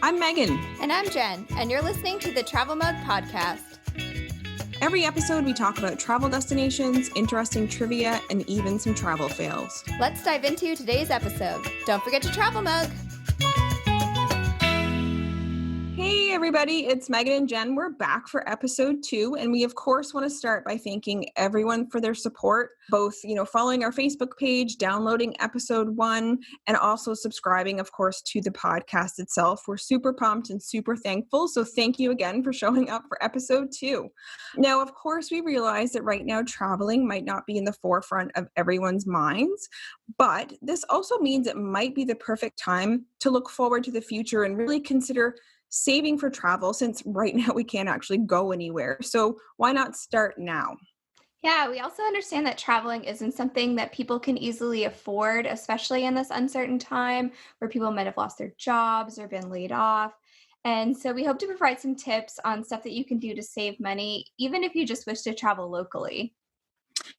I'm Megan. And I'm Jen, and you're listening to the Travel Mug Podcast. Every episode, we talk about travel destinations, interesting trivia, and even some travel fails. Let's dive into today's episode. Don't forget to travel mug. Hey, everybody, it's Megan and Jen. We're back for episode 2, and we, of course, want to start by thanking everyone for their support, both, following our Facebook page, downloading episode 1, and also subscribing, of course, to the podcast itself. We're super pumped and super thankful, so thank you again for showing up for episode 2. Now, of course, we realize that right now traveling might not be in the forefront of everyone's minds, but this also means it might be the perfect time to look forward to the future and really consider saving for travel, since right now we can't actually go anywhere. So why not start now? Yeah, we also understand that traveling isn't something that people can easily afford, especially in this uncertain time where people might have lost their jobs or been laid off. And so we hope to provide some tips on stuff that you can do to save money, even if you just wish to travel locally.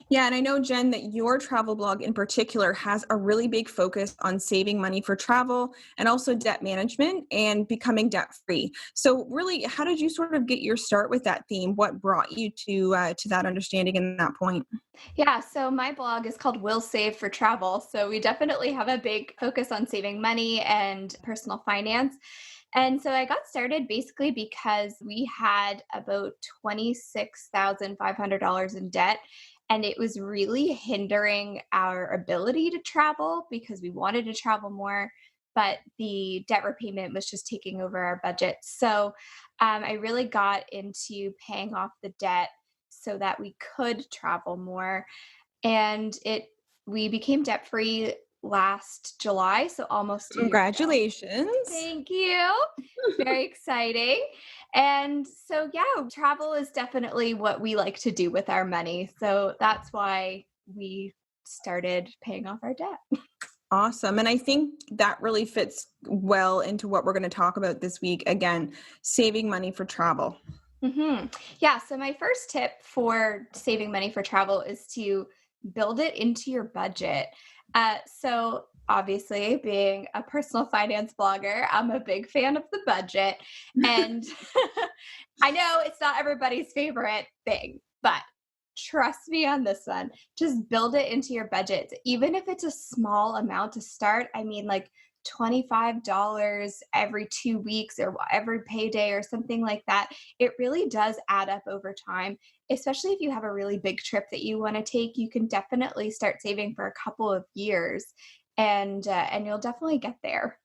Yeah, and I know, Jen, that your travel blog in particular has a really big focus on saving money for travel and also debt management and becoming debt-free. So really, how did you sort of get your start with that theme? What brought you to that understanding and that point? Yeah, so my blog is called Will Save for Travel. So we definitely have a big focus on saving money and personal finance. And so I got started basically because we had about $26,500 in debt. And it was really hindering our ability to travel because we wanted to travel more, but the debt repayment was just taking over our budget. So I really got into paying off the debt so that we could travel more. And we became debt free last July, so almost 2 years ago. Congratulations. Thank you. Very exciting. And so, yeah, travel is definitely what we like to do with our money. So that's why we started paying off our debt. Awesome. And I think that really fits well into what we're going to talk about this week. Again, saving money for travel. Mm-hmm. Yeah. So my first tip for saving money for travel is to build it into your budget. So obviously, being a personal finance blogger, I'm a big fan of the budget. And I know it's not everybody's favorite thing, but trust me on this one. Just build it into your budget. Even if it's a small amount to start, I mean, like $25 every 2 weeks or every payday or something like that. It really does add up over time, especially if you have a really big trip that you want to take. You can definitely start saving for a couple of years, and you'll definitely get there.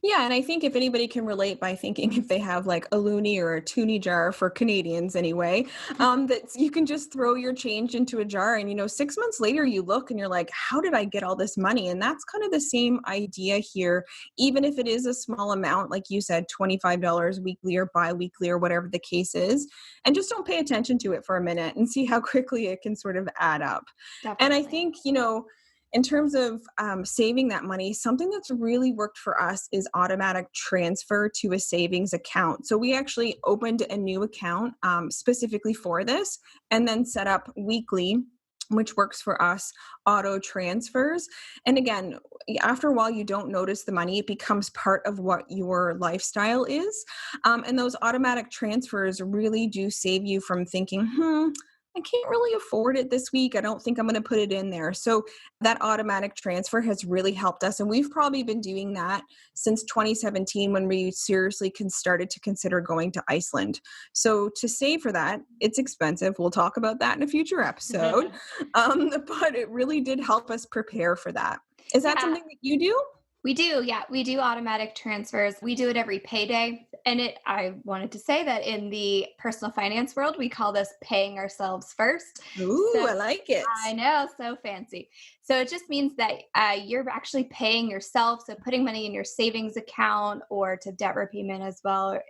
Yeah, and I think if anybody can relate by thinking if they have like a loonie or a toonie jar for Canadians anyway, that you can just throw your change into a jar and, 6 months later you look and you're like, how did I get all this money? And that's kind of the same idea here, even if it is a small amount, like you said, $25 weekly or biweekly or whatever the case is. And just don't pay attention to it for a minute and see how quickly it can sort of add up. Definitely. And I think, in terms of saving that money, something that's really worked for us is automatic transfer to a savings account. So we actually opened a new account specifically for this and then set up weekly, which works for us, auto transfers. And again, after a while, you don't notice the money. It becomes part of what your lifestyle is. And those automatic transfers really do save you from thinking, I can't really afford it this week. I don't think I'm going to put it in there. So that automatic transfer has really helped us. And we've probably been doing that since 2017 when we seriously started to consider going to Iceland. So to save for that, it's expensive. We'll talk about that in a future episode. But it really did help us prepare for that. Is that something that you do? We do. Yeah. We do automatic transfers. We do it every payday. And I wanted to say that in the personal finance world, we call this paying ourselves first. Ooh, I like it. I know. So fancy. So it just means that you're actually paying yourself. So putting money in your savings account or to debt repayment as well,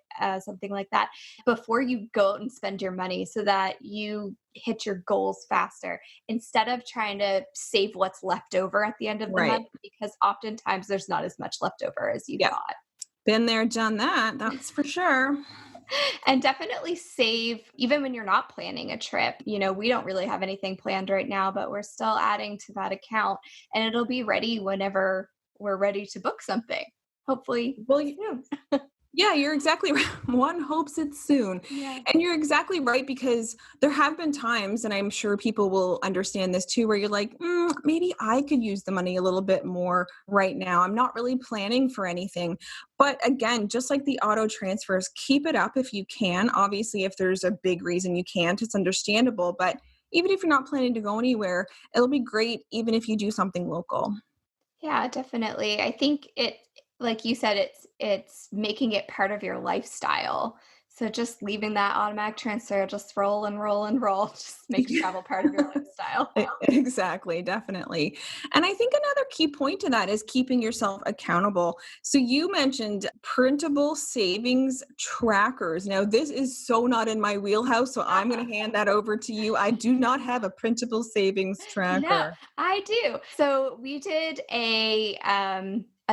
something like that, before you go out and spend your money so that you hit your goals faster instead of trying to save what's left over at the end of the month, because oftentimes there's not as much left over as you thought. Been there, done that. That's for sure. And definitely save, even when you're not planning a trip. We don't really have anything planned right now, but we're still adding to that account and it'll be ready whenever we're ready to book something. Hopefully. Well, Yeah, you're exactly right. One hopes it's soon. Yeah. And you're exactly right because there have been times, and I'm sure people will understand this too, where you're like, maybe I could use the money a little bit more right now. I'm not really planning for anything. But again, just like the auto transfers, keep it up if you can. Obviously, if there's a big reason you can't, it's understandable. But even if you're not planning to go anywhere, it'll be great even if you do something local. Yeah, definitely. I think like you said, it's making it part of your lifestyle. So just leaving that automatic transfer, just roll and roll and roll, just makes travel part of your lifestyle. Exactly, definitely. And I think another key point to that is keeping yourself accountable. So you mentioned printable savings trackers. Now, this is so not in my wheelhouse, so I'm going to hand that over to you. I do not have a printable savings No, tracker. I do. So we did a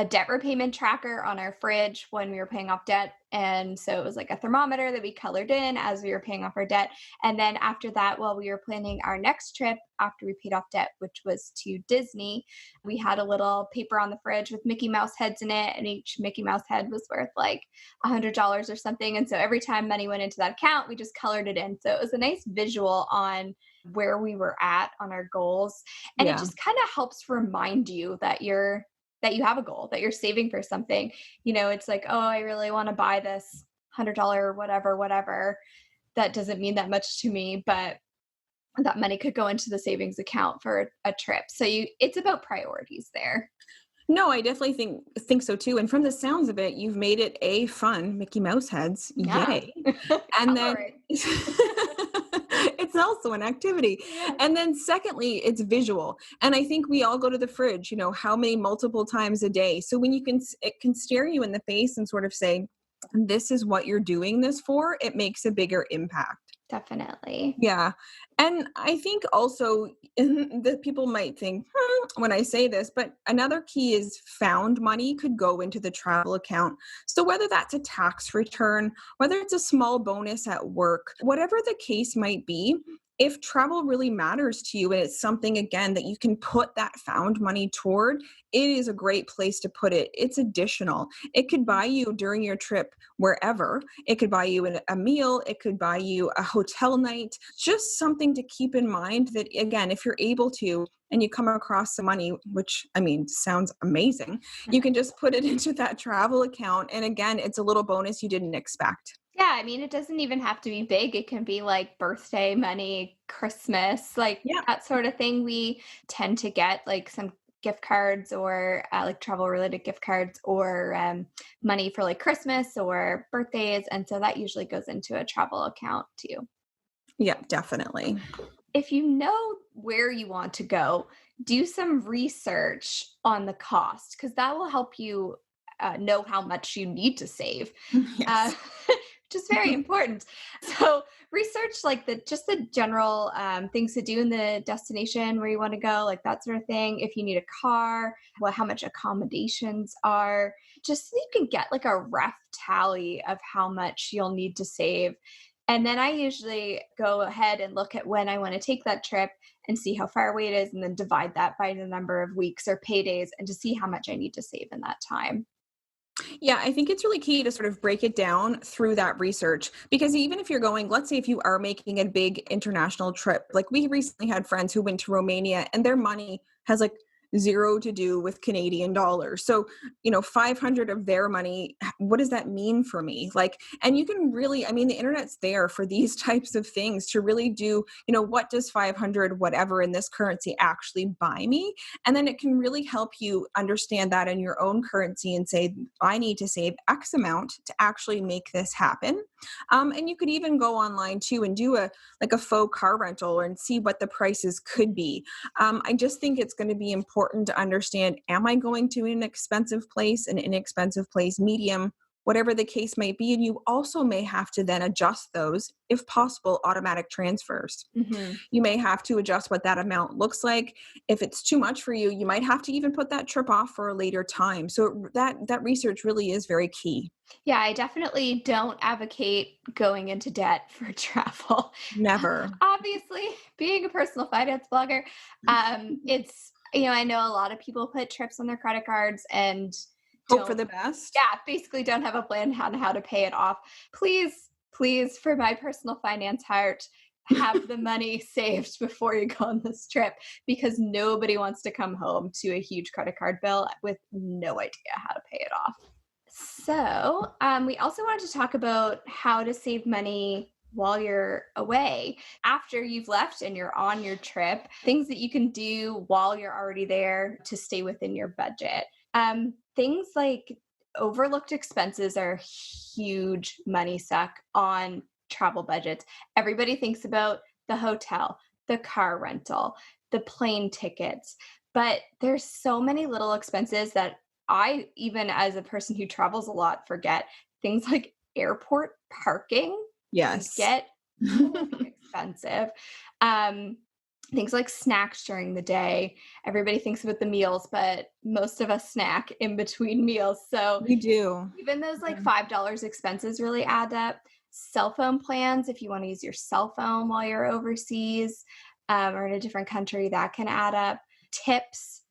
debt repayment tracker on our fridge when we were paying off debt. And so it was like a thermometer that we colored in as we were paying off our debt. And then after that, while we were planning our next trip after we paid off debt, which was to Disney, we had a little paper on the fridge with Mickey Mouse heads in it. And each Mickey Mouse head was worth like $100 or something. And so every time money went into that account, we just colored it in. So it was a nice visual on where we were at on our goals, and it Yeah. just kind of helps remind you that you have a goal, that you're saving for something. It's like, oh, I really want to buy this $100 whatever. That doesn't mean that much to me, but that money could go into the savings account for a trip. So it's about priorities there. No, I definitely think so too. And from the sounds of it, you've made it a fun Mickey Mouse heads. Yeah. Yay. And then Coloring. it's also an activity. Yes. And then secondly, it's visual. And I think we all go to the fridge, how many multiple times a day. So when it can stare you in the face and sort of say, this is what you're doing this for, it makes a bigger impact. Definitely. Yeah. And I think also that people might think when I say this, but another key is found money could go into the travel account. So whether that's a tax return, whether it's a small bonus at work, whatever the case might be, if travel really matters to you and it's something again that you can put that found money toward, it is a great place to put it. It's additional. It could buy you during your trip wherever. It could buy you a meal. It could buy you a hotel night. Just something to keep in mind that, again, if you're able to, and you come across some money, which I mean, sounds amazing, you can just put it into that travel account. And again, it's a little bonus you didn't expect. Yeah, I mean, it doesn't even have to be big. It can be like birthday money, Christmas, like Yeah. that sort of thing. We tend to get like some gift cards or like travel related gift cards or money for like Christmas or birthdays. And so that usually goes into a travel account too. Yeah, definitely. If you know where you want to go, do some research on the cost because that will help you know how much you need to save. uh, Yes. which is very important. So research like the general things to do in the destination where you want to go, like that sort of thing. If you need a car, how much accommodations are, just so you can get like a rough tally of how much you'll need to save. And then I usually go ahead and look at when I want to take that trip and see how far away it is, and then divide that by the number of weeks or paydays and to see how much I need to save in that time. Yeah, I think it's really key to sort of break it down through that research because even if you're going, let's say if you are making a big international trip, like we recently had friends who went to Romania and their money has like zero to do with Canadian dollars. So, 500 of their money, what does that mean for me? Like, and you can really, I mean, the internet's there for these types of things to really do, what does 500, whatever in this currency actually buy me? And then it can really help you understand that in your own currency and say, I need to save X amount to actually make this happen. And you could even go online too and do a faux car rental and see what the prices could be. I just think it's going to be important to understand, am I going to an expensive place, an inexpensive place, medium, whatever the case might be. And you also may have to then adjust those, if possible, automatic transfers. Hmm. You may have to adjust what that amount looks like. If it's too much for you, you might have to even put that trip off for a later time. So that research really is very key. Yeah, I definitely don't advocate going into debt for travel. Never. Obviously, being a personal finance blogger, it's, I know a lot of people put trips on their credit cards and Hope for don't, the best. yeah, basically don't have a plan on how to pay it off. Please, for my personal finance heart, have the money saved before you go on this trip, because nobody wants to come home to a huge credit card bill with no idea how to pay it off. So, we also wanted to talk about how to save money while you're away. After you've left and you're on your trip, things that you can do while you're already there to stay within your budget. Things like overlooked expenses are a huge money suck on travel budgets. Everybody thinks about the hotel, the car rental, the plane tickets, but there's so many little expenses that I, even as a person who travels a lot, forget. Things like airport parking can Yes. get really expensive. Um, Things like snacks during the day. Everybody thinks about the meals, but most of us snack in between meals. So We do. even those like Yeah. $5 expenses really add up. Cell phone plans, if you want to use your cell phone while you're overseas or in a different country, that can add up. Tips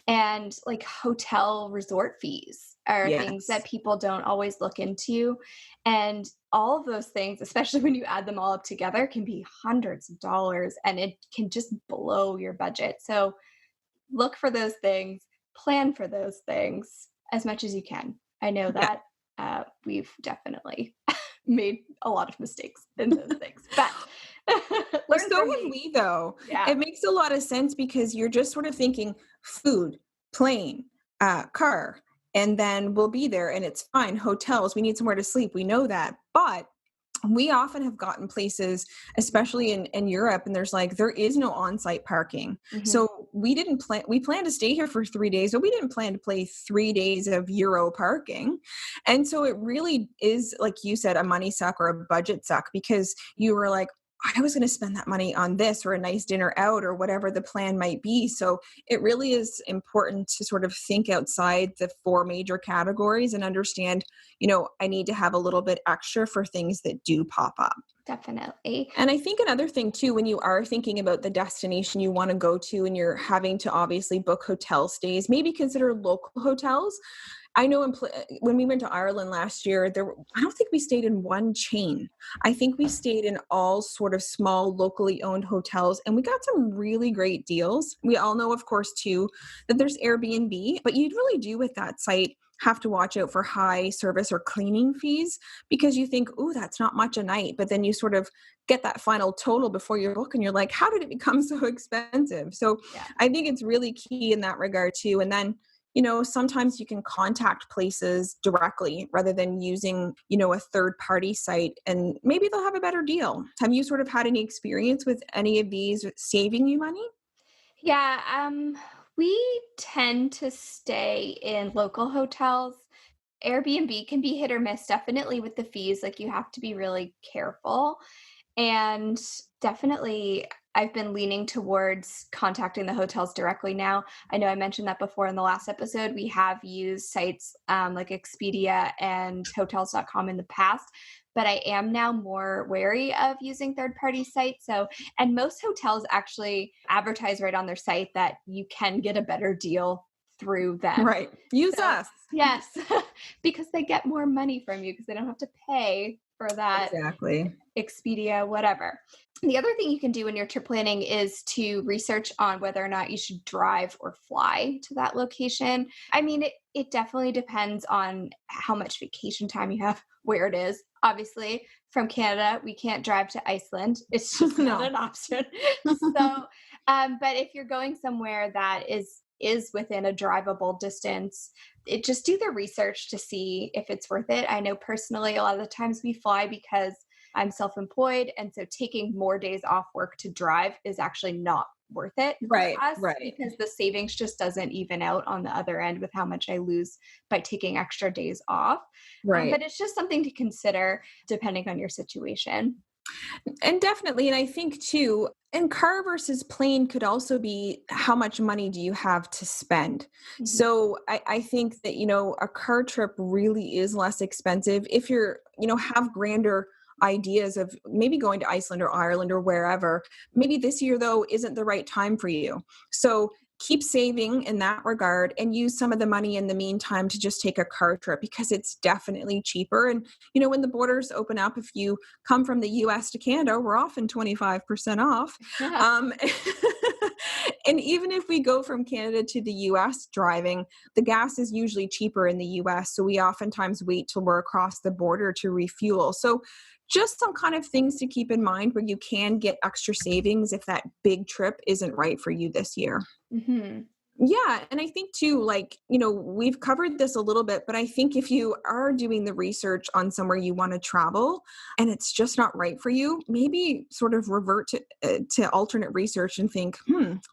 and like hotel resort fees are things that Yes. people don't always look into. And all of those things, especially when you add them all up together, can be hundreds of dollars and it can just blow your budget. So look for those things, plan for those things as much as you can. I know Yeah. that we've definitely made a lot of mistakes in those things, but Well, learn so from have me. we though. Yeah, It makes a lot of sense because you're just sort of thinking food, plane, car, and then we'll be there and it's fine. Hotels, we need somewhere to sleep. We know that. But we often have gotten places, especially in Europe, and there is no on-site parking. hmm, So we planned to stay here for 3 days, but we didn't plan to play 3 days of Euro parking. And so it really is, like you said, a money suck or a budget suck because you were like, I was going to spend that money on this or a nice dinner out or whatever the plan might be. So it really is important to sort of think outside the four major categories and understand, I need to have a little bit extra for things that do pop up. definitely. And I think another thing too, when you are thinking about the destination you want to go to and you're having to obviously book hotel stays, maybe consider local hotels. I know when we went to Ireland last year, I don't think we stayed in one chain. I think we stayed in all sort of small, locally owned hotels, and we got some really great deals. We all know, of course, too, that there's Airbnb, but you really do with that site have to watch out for high service or cleaning fees because you think, oh, that's not much a night. But then you sort of get that final total before you book and you're like, how did it become so expensive? So Yeah. I think it's really key in that regard too. And then sometimes you can contact places directly rather than using, a third party site and maybe they'll have a better deal. Have you sort of had any experience with any of these saving you money? Yeah, we tend to stay in local hotels. Airbnb can be hit or miss, definitely with the fees. Like you have to be really careful. And definitely, I've been leaning towards contacting the hotels directly now. I know I mentioned that before in the last episode. We have used sites like Expedia and hotels.com in the past, but I am now more wary of using third party sites. So, and most hotels actually advertise right on their site that you can get a better deal through them. Right. Use So, us. yes, because they get more money from you because they don't have to pay for that Exactly. Expedia, whatever. The other thing you can do when you're trip planning is to research on whether or not you should drive or fly to that location. I mean, it definitely depends on how much vacation time you have, where it is. Obviously, from Canada, we can't drive to Iceland. It's just not No. an option. So, but if you're going somewhere that is within a drivable distance, just do the research to see if it's worth it. I know personally, a lot of the times we fly because I'm self-employed. And so taking more days off work to drive is actually not worth it for Right. us Right. because the savings just doesn't even out on the other end with how much I lose by taking extra days off. But Right. it's just something to consider depending on your situation. And definitely, and I think too, and car versus plane could also be how much money do you have to spend. Mhm. So I think that, a car trip really is less expensive if you're, have grander ideas of maybe going to Iceland or Ireland or wherever. Maybe this year though isn't the right time for you. So keep saving in that regard and use some of the money in the meantime to just take a car trip because it's definitely cheaper. And, when the borders open up, if you come from the US to Canada, we're often 25% off. Yeah. Um, and even if we go from Canada to the US driving, the gas is usually cheaper in the US. So we oftentimes wait till we're across the border to refuel. So just some kind of things to keep in mind where you can get extra savings if that big trip isn't right for you this year. Hmm. Yeah. And I think too, we've covered this a little bit, but I think if you are doing the research on somewhere you want to travel and it's just not right for you, maybe sort of revert to alternate research and think,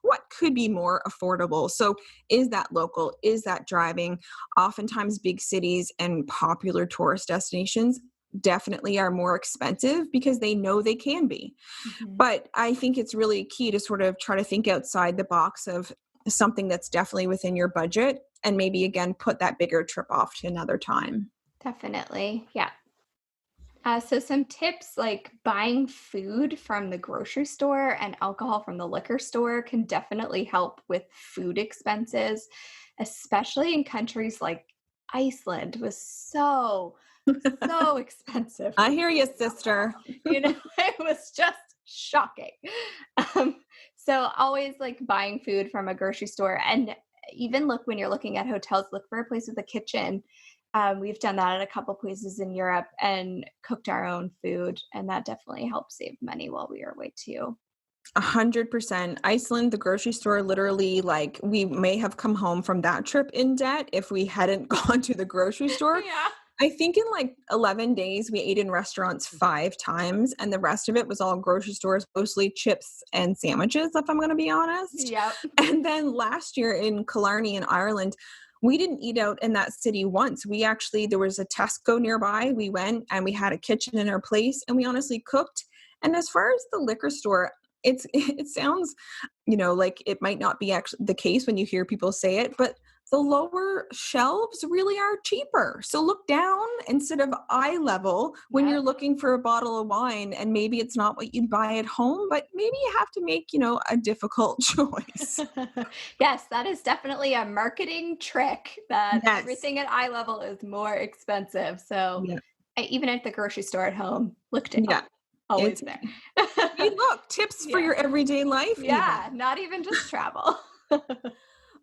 what could be more affordable? So is that local? Is that driving? Oftentimes big cities and popular tourist destinations definitely are more expensive because they know they can be. Hmm. But I think it's really key to sort of try to think outside the box of something that's definitely within your budget and maybe again put that bigger trip off to another time. Definitely. Yeah. So some tips like buying food from the grocery store and alcohol from the liquor store can definitely help with food expenses, especially in countries like Iceland was so expensive I for hear food you, and alcohol. sister. It was just shocking. Um, so always like buying food from a grocery store, and even look when you're looking at hotels, look for a place with a kitchen. We've done that at a couple places in Europe and cooked our own food, and that definitely helped save money while we were away too. 100%. Iceland, the grocery store, literally, like, we may have come home from that trip in debt if we hadn't gone to the grocery store. Yeah. I think in like 11 days, we ate in restaurants 5 times, and the rest of it was all grocery stores, mostly chips and sandwiches, if I'm going to be honest. Yep. And then last year in Killarney in Ireland, we didn't eat out in that city once. We actually, there was a Tesco nearby. We went and we had a kitchen in our place, and we honestly cooked. And as far as the liquor store, it sounds, like it might not be actually the case when you hear people say it, but the lower shelves really are cheaper. So look down instead of eye level when Yep. you're looking for a bottle of wine, and maybe it's not what you'd buy at home, but maybe you have to make, a difficult choice. Yes, that is definitely a marketing trick that Yes. everything at eye level is more expensive. So Yeah. even at the grocery store at home, look down. Yeah. Always It's there. hey, look, tips for Yeah. your everyday life Yeah. even. Not even just travel.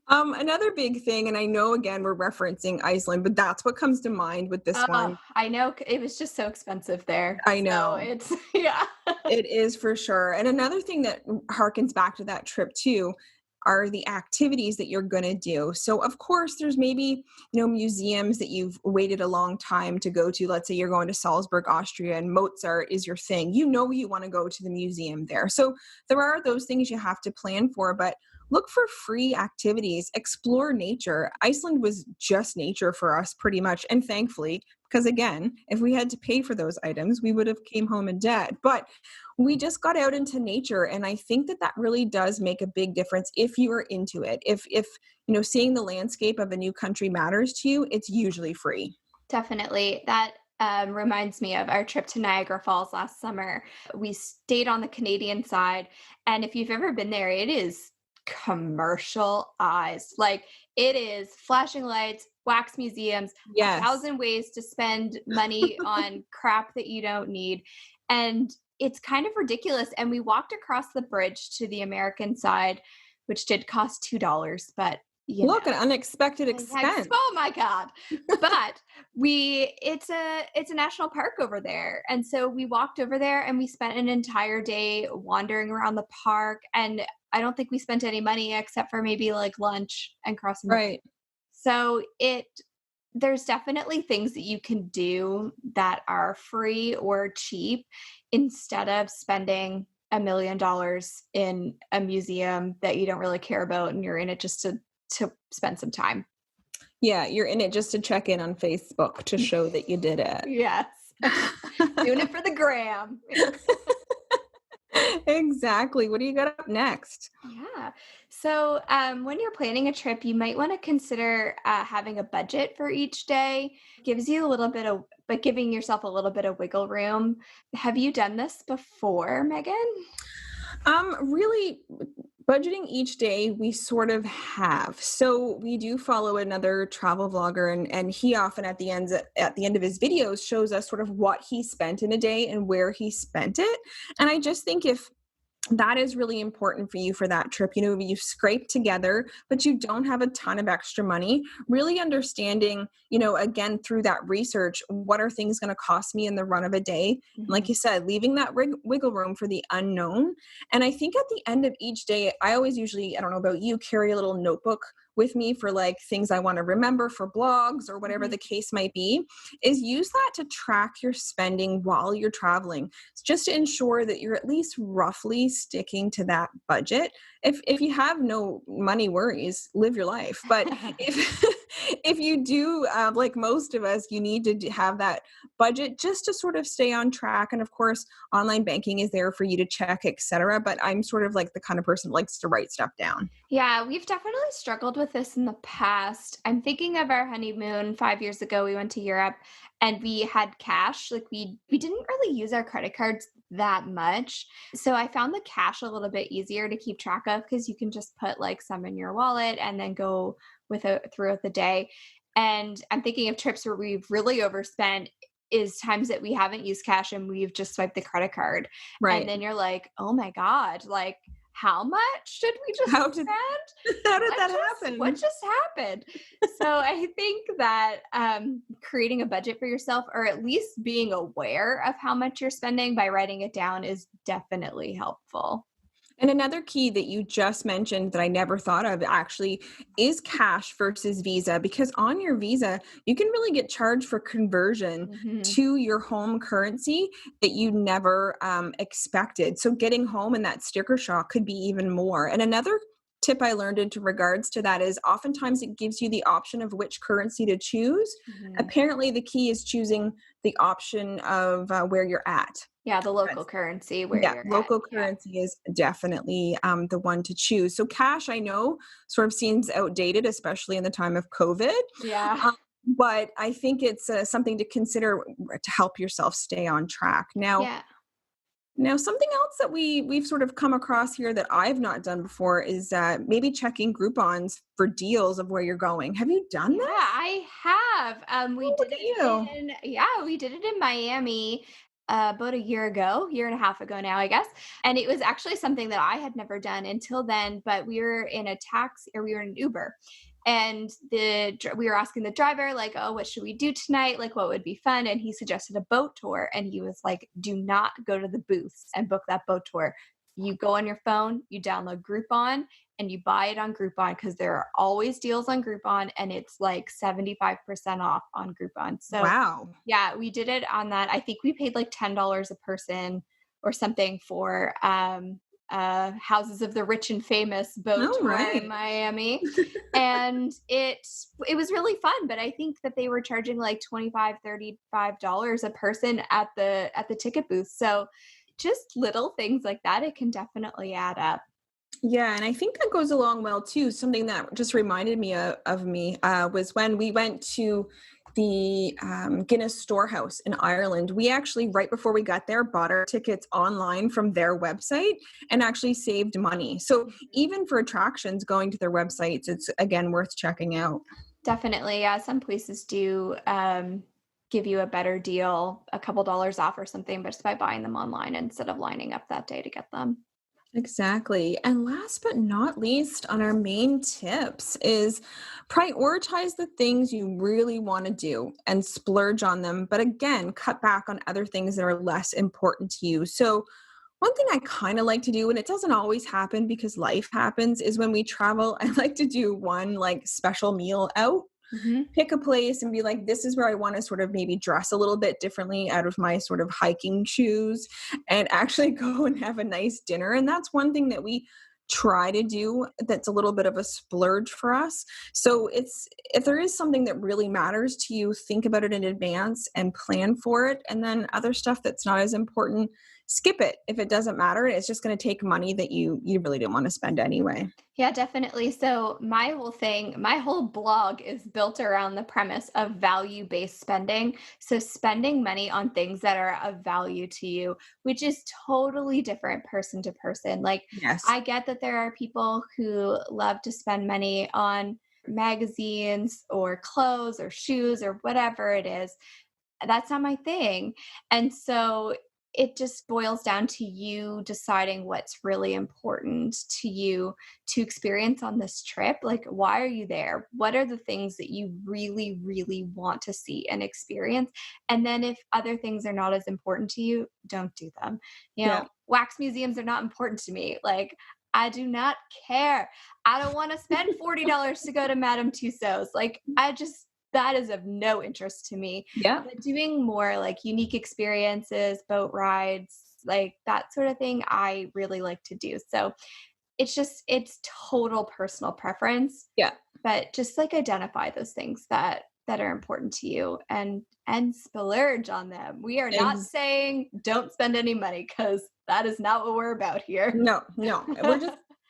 Another big thing, and I know again we're referencing Iceland, but that's what comes to mind with this Oh, one. I know. It was just so expensive there. I So know. it's, yeah. It is for sure. And another thing that harkens back to that trip too are the activities that you're going to do. So of course there's maybe, museums that you've waited a long time to go to. Let's say you're going to Salzburg, Austria, and Mozart is your thing. You want to go to the museum there. So there are those things you have to plan for, but look for free activities, explore nature. Iceland was just nature for us pretty much, and thankfully, because again, if we had to pay for those items, we would have came home in debt. But we just got out into nature, and I think that really does make a big difference if you are into it. If seeing the landscape of a new country matters to you, it's usually free. Definitely. That reminds me of our trip to Niagara Falls last summer. We stayed on the Canadian side. And if you've ever been there, it is commercialized. Like it is flashing lights, wax museums, a Yes. thousand ways to spend money on crap that you don't need. And it's kind of ridiculous. And we walked across the bridge to the American side, which did cost $2, but Look, an unexpected like, expense. oh my God. But it's a national park over there. And so we walked over there and we spent an entire day wandering around the park. And I don't think we spent any money except for maybe like lunch and crossing the Right. so there's definitely things that you can do that are free or cheap instead of spending $1 million in a museum that you don't really care about and you're in it just to spend some time. Yeah, you're in it just to check in on Facebook to show that you did it. Yes. Doing it for the gram. Exactly. What do you got up next? Yeah. So when you're planning a trip, you might want to consider having a budget for each day. Gives you a little bit of, but giving yourself a little bit of wiggle room. Have you done this before, Megan? Really Budgeting each day, we sort of have. So we do follow another travel vlogger, and he often at the end of his videos shows us sort of what he spent in a day and where he spent it. And I just think if that is really important for you for that trip. You know, you've scraped together, but you don't have a ton of extra money. Really understanding, you know, again, through that research, what are things going to cost me in the run of a day? Like you said, leaving that wiggle room for the unknown. And I think at the end of each day, I always usually, I don't know about you, carry a little notebook with me for like things I want to remember for blogs or whatever the case might be, is use that to track your spending while you're traveling. It's just to ensure that you're at least roughly sticking to that budget. If you have no money worries, live your life. But if if you do, like most of us, you need to have that budget just to sort of stay on track. And of course, online banking is there for you to check, etc. But I'm sort of like the kind of person who likes to write stuff down. Yeah, we've definitely struggled with this in the past. I'm thinking of our honeymoon 5 years ago. We went to Europe and we had cash. Like we didn't really use our credit cards that much. So I found the cash a little bit easier to keep track of because you can just put like some in your wallet and then go with it throughout the day. And I'm thinking of trips where we've really overspent is times that we haven't used cash and we've just swiped the credit card. And Right. then you're like, oh my God, like how much did we just How did spend? how did that happen? What just happened? So I think that creating a budget for yourself, or at least being aware of how much you're spending by writing it down, is definitely helpful. And another key that you just mentioned that I never thought of actually is cash versus Visa, because on your Visa, you can really get charged for conversion Hmm. to your home currency that you never expected. So getting home and that sticker shock could be even more. And another tip I learned into regards to that is oftentimes it gives you the option of which currency to choose. Hmm. Apparently, the key is choosing the option of where you're at. Yeah, the local currency where Yeah, you're at. local Yeah. currency is definitely the one to choose. So cash, I know, sort of seems outdated, especially in the time of COVID. Yeah. Um, but I think it's something to consider to help yourself stay on track. Yeah. Now, something else that we've sort of come across here that I've not done before is maybe checking Groupons for deals of where you're going. Have you done Yeah, this? I have. We Oh, did look at it you! we did it in Miami about a year ago, year and a half ago now, I guess. And it was actually something that I had never done until then, but we were in a taxi or we were in an Uber. And we were asking the driver like, "Oh, what should we do tonight? Like what would be fun?" And he suggested a boat tour and he was like, "Do not go to the booths and book that boat tour. You go on your phone, you download Groupon and you buy it on Groupon because there are always deals on Groupon and it's like 75% off on Groupon." So, Wow. yeah, we did it on that. I think we paid like $10 a person or something for Houses of the Rich and Famous boat Oh, tour in right. Miami. And it was really fun, but I think that they were charging like 25, $35 a person at the ticket booth. So, just little things like that, it can definitely add up. Yeah, and I think that goes along well too. Something that just reminded me of me was when we went to the Guinness Storehouse in Ireland. We actually, right before we got there, bought our tickets online from their website and actually saved money. So even for attractions, going to their websites, it's again worth checking out. Definitely, yeah, some places do, give you a better deal, a couple dollars off or something, but just by buying them online instead of lining up that day to get them. Exactly. And last but not least, on our main tips is prioritize the things you really want to do and splurge on them. But again, cut back on other things that are less important to you. So, one thing I kind of like to do, and it doesn't always happen because life happens, is when we travel, I like to do one like special meal out, Mhm. pick a place and be like, this is where I want to sort of maybe dress a little bit differently out of my sort of hiking shoes and actually go and have a nice dinner. And that's one thing that we try to do that's a little bit of a splurge for us. So it's if there is something that really matters to you, think about it in advance and plan for it. And then other stuff that's not as important, skip it if it doesn't matter. It's just going to take money that you really didn't want to spend anyway. Yeah, definitely. So my whole blog is built around the premise of value-based spending. So spending money on things that are of value to you, which is totally different person to person. Like Yes. I get that there are people who love to spend money on magazines or clothes or shoes or whatever it is. That's not my thing. And so it just boils down to you deciding what's really important to you to experience on this trip. Like, why are you there? What are the things that you really, really want to see and experience? And then if other things are not as important to you, don't do them. You Yeah. know, wax museums are not important to me. Like, I do not care. I don't want to spend $40 to go to Madame Tussauds. Like, that is of no interest to me. Yeah. But doing more like unique experiences, boat rides, like that sort of thing, I really like to do. So it's total personal preference, Yeah. but just like identify those things that are important to you and splurge on them. We are not Ex- saying don't spend any money because that is not what we're about here. No, no.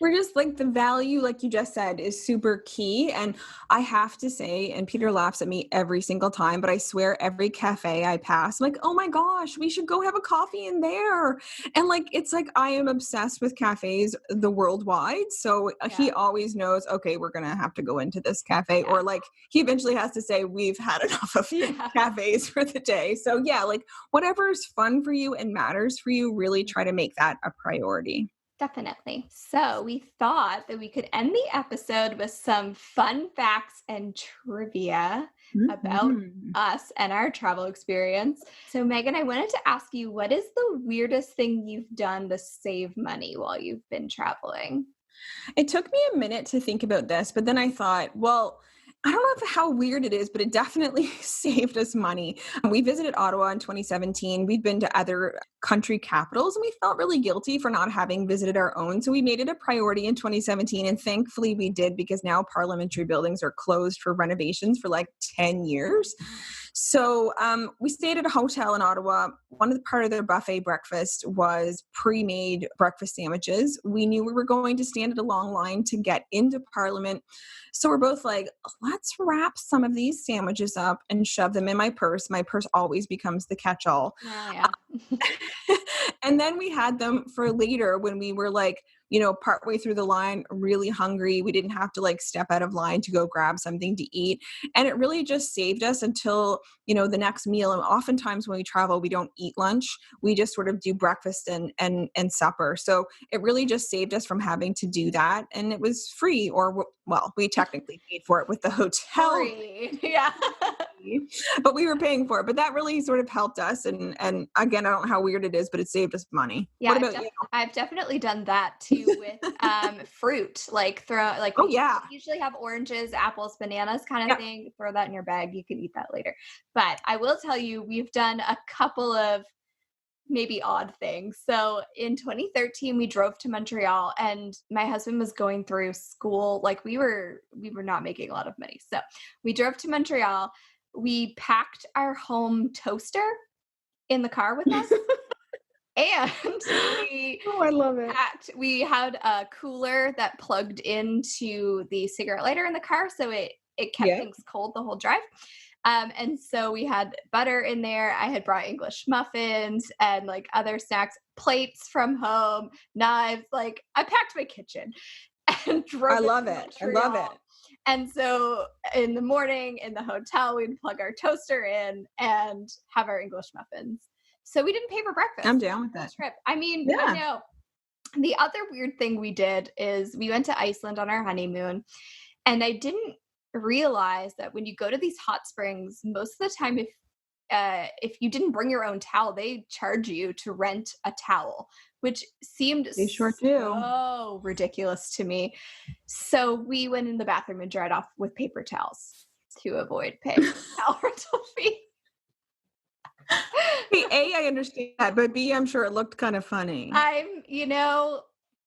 We're just like the value, like you just said, is super key. And I have to say, and Peter laughs at me every single time, but I swear every cafe I pass, I'm like, oh my gosh, we should go have a coffee in there. And like, it's like, I am obsessed with cafes the worldwide. So he Yeah. always knows, okay, we're going to have to go into this cafe. Yeah. Or like, he eventually has to say, we've had enough of Yeah. cafes for the day. So yeah, like whatever's fun for you and matters for you, really try to make that a priority. Definitely. So we thought that we could end the episode with some fun facts and trivia about Mhm. us and our travel experience. So, Megan, I wanted to ask you, what is the weirdest thing you've done to save money while you've been traveling? It took me a minute to think about this, but then I thought, well, I don't know how weird it is, but it definitely saved us money. We visited Ottawa in 2017. We'd been to other country capitals and we felt really guilty for not having visited our own. So we made it a priority in 2017. And thankfully we did, because now parliamentary buildings are closed for renovations for like 10 years. So we stayed at a hotel in Ottawa. One of the part of their buffet breakfast was pre-made breakfast sandwiches. We knew we were going to stand at a long line to get into Parliament. So we're both like, let's wrap some of these sandwiches up and shove them in my purse. My purse always becomes the catch-all. Oh, yeah. And then we had them for later when we were like, partway through the line, really hungry. We didn't have to like step out of line to go grab something to eat. And it really just saved us until, the next meal. And oftentimes when we travel, we don't eat lunch. We just sort of do breakfast and supper. So it really just saved us from having to do that. And it was free, or well, we technically paid for it with the hotel Free. Yeah. fee, but we were paying for it. But that really sort of helped us. And again, I don't know how weird it is, but it saved us money. Yeah, What about you? I've definitely done that too with fruit. Like Oh we yeah. usually have oranges, apples, bananas kind of Yep. thing. Throw that in your bag. You can eat that later. But I will tell you, we've done a couple of maybe odd things. So in 2013, we drove to Montreal, and my husband was going through school. Like we were not making a lot of money, so we drove to Montreal. We packed our home toaster in the car with us. And we Oh, I love it. we had a cooler that plugged into the cigarette lighter in the car, so it kept Yeah. things cold the whole drive. And so we had butter in there. I had brought English muffins and like other snacks, plates from home, knives. Like I packed my kitchen and I drove it love to it. I love it. Montreal. And so in the morning in the hotel, we'd plug our toaster in and have our English muffins. So we didn't pay for I'm breakfast down on with the whole that. trip. I mean, I Yeah. know. The other weird thing we did is we went to Iceland on our honeymoon, and I didn't realize that when you go to these hot springs, most of the time, if you didn't bring your own towel, they charge you to rent a towel, which seemed They sure do. so ridiculous to me. So we went in the bathroom and dried off with paper towels to avoid paying the towel rental fee. Hey, A, I understand that, but B, I'm sure it looked kind of funny.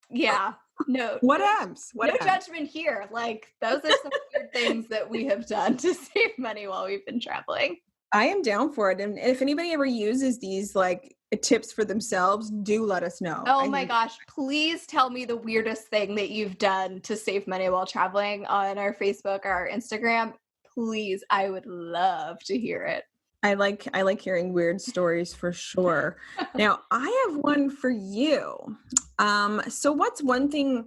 Yeah, no, What else? no What else? judgment here. Like those are some weird things that we have done to save money while we've been traveling. I am down for it. And if anybody ever uses these like tips for themselves, do let us know. Oh I my think gosh, please tell me the weirdest thing that you've done to save money while traveling on our Facebook or our Instagram. Please, I would love to hear it. I like hearing weird stories for sure. Now, I have one for you. So what's one thing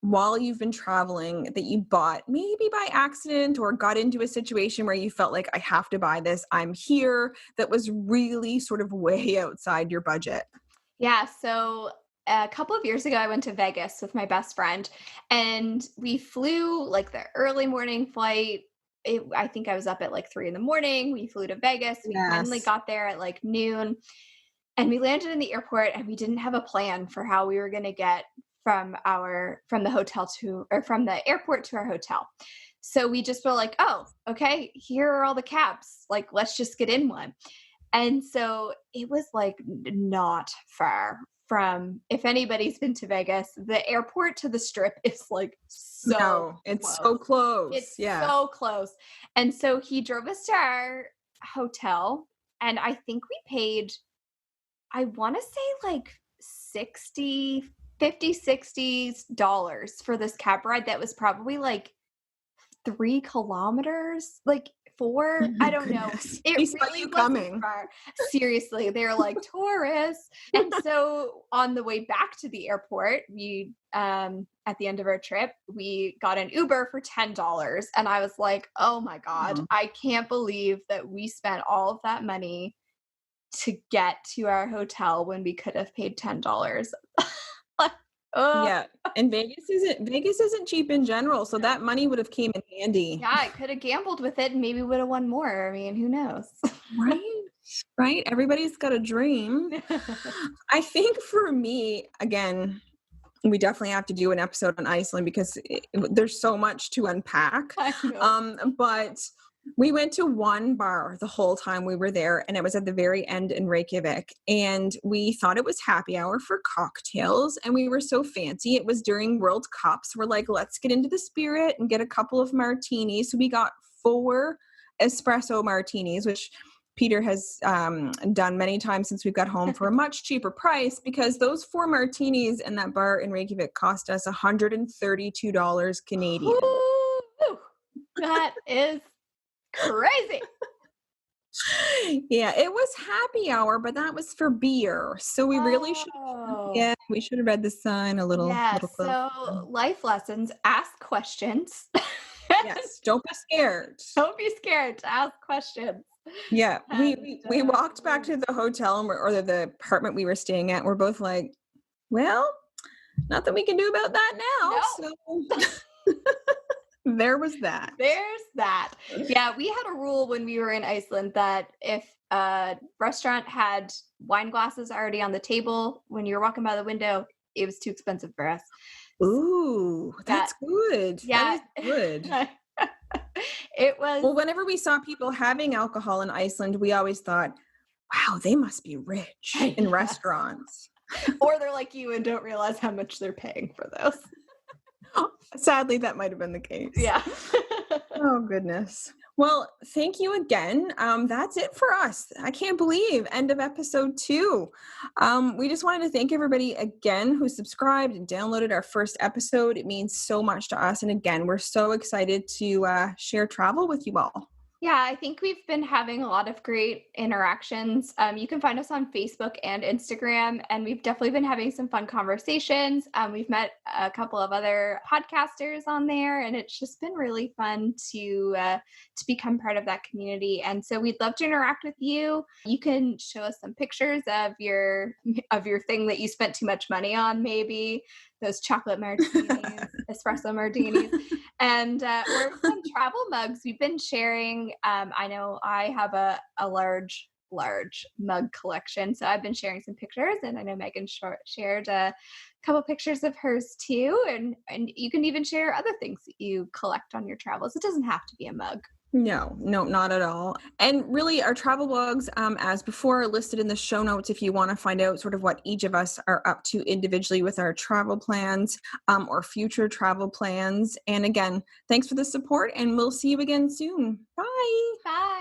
while you've been traveling that you bought maybe by accident or got into a situation where you felt like I have to buy this, I'm here, that was really sort of way outside your budget? Yeah, so a couple of years ago, I went to Vegas with my best friend, and we flew like the early morning flight. I think I was up at like 3 in the morning. We flew to Vegas. We finally Yes. got there at like noon, and we landed in the airport, and we didn't have a plan for how we were going to get from the hotel to or from the airport to our hotel. So we just were like, oh, okay, here are all the cabs. Like, let's just get in one. And so it was like not far from, if anybody's been to Vegas, the airport to the strip is like so No, it's close. so close. It's Yeah. so close. And so he drove us to our hotel, and I think we paid, I want to say like 60, 50, $60 for this cab ride that was probably like 3 kilometers, like Oh 4, I my don't know. goodness. It He saw really you wasn't coming. far. Seriously, they were like, "Tourists." And so on the way back to the airport, at the end of our trip, we got an Uber for $10, and I was like, "Oh my god, Oh. I can't believe that we spent all of that money to get to our hotel when we could have paid $10." Like, oh, Yeah. And Vegas isn't cheap in general, so no. that money would have came in handy. Yeah, I could have gambled with it and maybe would have won more. I mean, who knows? Right? Right? Everybody's got a dream. I think for me, again, we definitely have to do an episode on Iceland because there's so much to unpack. I know. But we went to one bar the whole time we were there, and it was at the very end in Reykjavik. And we thought it was happy hour for cocktails, and we were so fancy. It was during World Cups. We're like, let's get into the spirit and get a couple of martinis. So we got 4 espresso martinis, which Peter has done many times since we've got home for a much cheaper price because those 4 martinis in that bar in Reykjavik cost us $132 Canadian. Woo! That is crazy. Yeah, it was happy hour, but that was for beer. So we really should have, Oh, yeah, we should have read the sign a yeah. little closer. So, life lessons, ask questions. Yes, don't be scared. Don't be scared to ask questions. Yeah, we And we, we walked back to the hotel or the apartment we were staying at. We're both like, well, nothing we can do about that now. no, So there was that. there's that. Yeah, we had a rule when we were in Iceland that if a restaurant had wine glasses already on the table when you were walking by the window, it was too expensive for us. Ooh, Yeah, that's good. That yeah. is good. It was, Well, whenever we saw people having alcohol in Iceland, we always thought, wow, they must be rich in yeah. restaurants. Or they're like you and don't realize how much they're paying for those. Sadly, that might have been the case. Yeah. Oh, goodness. Well, thank you again. That's it for us. I can't believe end of episode 2. We just wanted to thank everybody again who subscribed and downloaded our first episode. It means so much to us. And again, we're so excited to share travel with you all. Yeah, I think we've been having a lot of great interactions. You can find us on Facebook and Instagram, and we've definitely been having some fun conversations. We've met a couple of other podcasters on there, and it's just been really fun to become part of that community. And so we'd love to interact with you. You can show us some pictures of your thing that you spent too much money on, maybe those chocolate martinis, espresso martinis. And or some travel mugs we've been sharing. I know I have a large mug collection, so I've been sharing some pictures, and I know Megan shared a couple pictures of hers too. And you can even share other things that you collect on your travels. It doesn't have to be a mug. No, not at all. And really, our travel blogs, as before, are listed in the show notes if you want to find out sort of what each of us are up to individually with our travel plans or future travel plans. And again, thanks for the support, and we'll see you again soon. Bye. Bye.